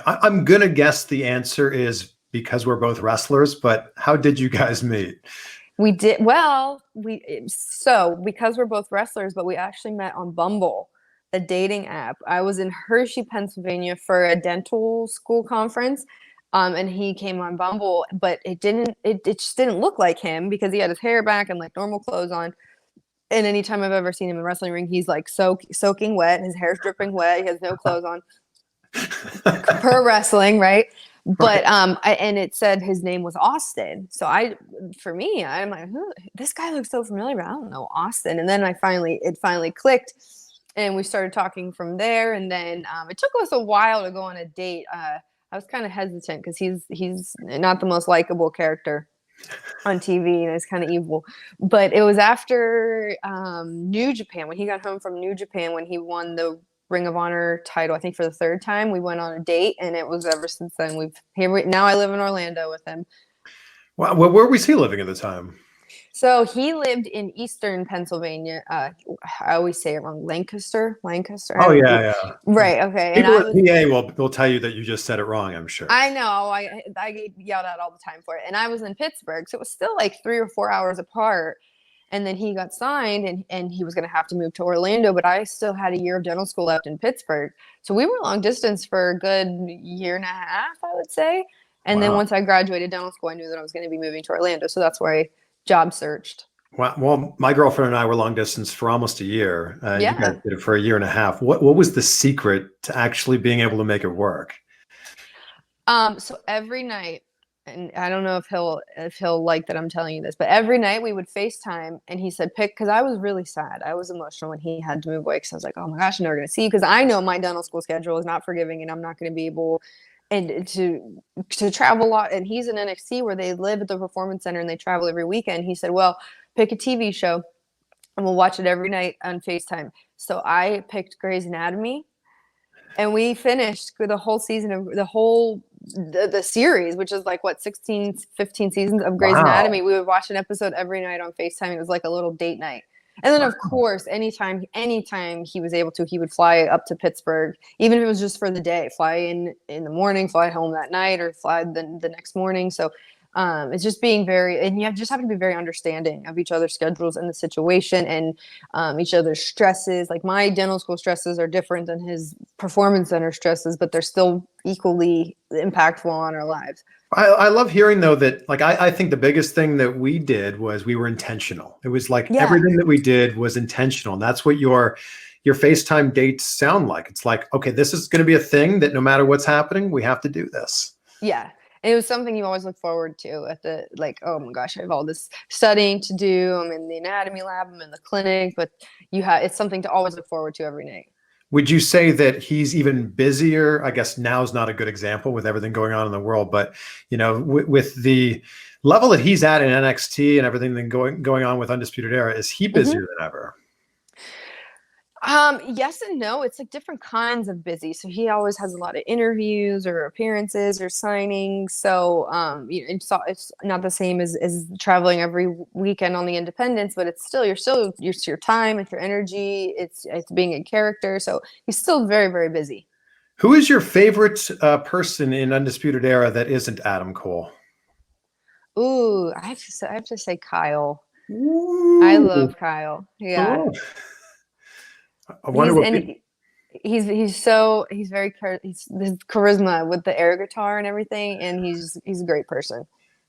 I'm gonna guess the answer is because we're both wrestlers, but how did you guys meet? We did well. So because we're both wrestlers, but we actually met on Bumble, a dating app. I was in Hershey, Pennsylvania for a dental school conference, and he came on Bumble, but it just didn't look like him because he had his hair back and like normal clothes on. And anytime I've ever seen him in a wrestling ring, he's like soaking wet, his hair's dripping wet, he has no clothes on. Per wrestling, right? But and it said his name was Austin. So I'm like, this guy looks so familiar, but I don't know Austin. And then it finally clicked, and we started talking from there. And then it took us a while to go on a date. I was kind of hesitant because he's not the most likable character on TV, and it's kind of evil. But it was after New Japan, when he got home from New Japan, when he won the Ring of Honor title, I think for the third time. We went on a date, and it was ever since then. Now I live in Orlando with him. Wow, where was he living at the time? So he lived in Eastern Pennsylvania. I always say it wrong. Lancaster. Oh yeah. Right. Okay. People at PA will tell you that you just said it wrong, I'm sure. I know. I get yelled at all the time for it. And I was in Pittsburgh, so it was still like 3 or 4 hours apart. And then he got signed, and he was going to have to move to Orlando, but I still had a year of dental school left in Pittsburgh. So we were long distance for a good year and a half, I would say. And then once I graduated dental school, I knew that I was going to be moving to Orlando. So that's where I job searched. Well, my girlfriend and I were long distance for almost a year. Yeah. You guys did it for a year and a half. What was the secret to actually being able to make it work? So every night, and I don't know if he'll like that I'm telling you this, but every night we would FaceTime, and he said, because I was really sad. I was emotional when he had to move away, because I was like, oh my gosh, I'm never going to see you, because I know my dental school schedule is not forgiving, and I'm not going to be able to travel a lot. And he's in NXT, where they live at the Performance Center and they travel every weekend. He said, well, pick a TV show and we'll watch it every night on FaceTime. So I picked Grey's Anatomy, and we finished the whole season of the series, which is like 15 seasons of Grey's Anatomy. We would watch an episode every night on FaceTime. It was like a little date night. And then, of course, anytime he was able to, he would fly up to Pittsburgh, even if it was just for the day. Fly in the morning, fly home that night, or fly the next morning. So it's just being and you just have to be very understanding of each other's schedules and the situation, and each other's stresses. Like, my dental school stresses are different than his Performance Center stresses, but they're still equally impactful on our lives. I love hearing, though, that, like, I think the biggest thing that we did was we were intentional. It was like everything that we did was intentional. And that's what your FaceTime dates sound like. It's like, okay, this is going to be a thing that no matter what's happening, we have to do this. Yeah. It was something you always look forward to oh my gosh, I have all this studying to do. I'm in the anatomy lab, I'm in the clinic, but it's something to always look forward to every night. Would you say that he's even busier? I guess now is not a good example with everything going on in the world, but with the level that he's at in NXT and everything going on with Undisputed Era, is he busier than ever? Yes and no. It's like different kinds of busy. So he always has a lot of interviews or appearances or signings. So it's not the same as traveling every weekend on the independents, but it's still your time, it's your energy, it's being a character. So he's still very, very busy. Who is your favorite person in Undisputed Era that isn't Adam Cole? Ooh, I have to say Kyle. Ooh. I love Kyle. Yeah. Oh. I wonder he's very he's charisma with the air guitar and everything, and he's a great person.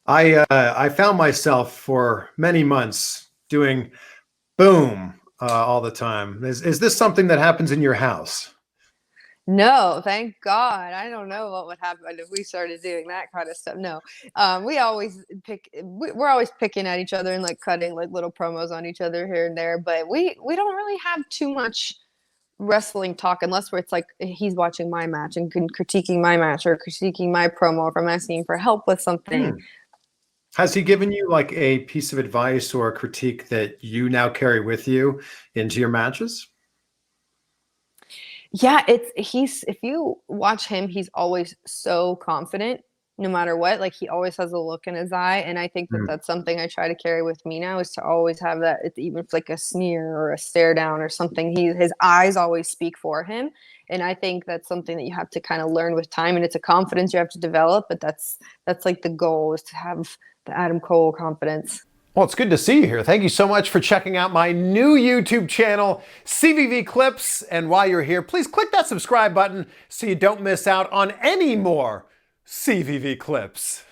I found myself for many months doing boom all the time. Is this something that happens in your house? No, thank God. I don't know what would happen if we started doing that kind of stuff. No, we're always picking at each other and like cutting like little promos on each other here and there. But we don't really have too much wrestling talk unless it's like he's watching my match and critiquing my match or critiquing my promo, if I'm asking for help with something. Has he given you like a piece of advice or a critique that you now carry with you into your matches? Yeah, if you watch him, he's always so confident no matter what. Like he always has a look in his eye, and I think that Mm. that's something I try to carry with me now, is to always have that. Even if like a sneer or a stare down or something, his eyes always speak for him. And I think that's something that you have to kind of learn with time, and it's a confidence you have to develop. But that's like the goal, is to have the Adam Cole confidence. Well, it's good to see you here. Thank you so much for checking out my new YouTube channel, CVV Clips. And while you're here, please click that subscribe button so you don't miss out on any more CVV Clips.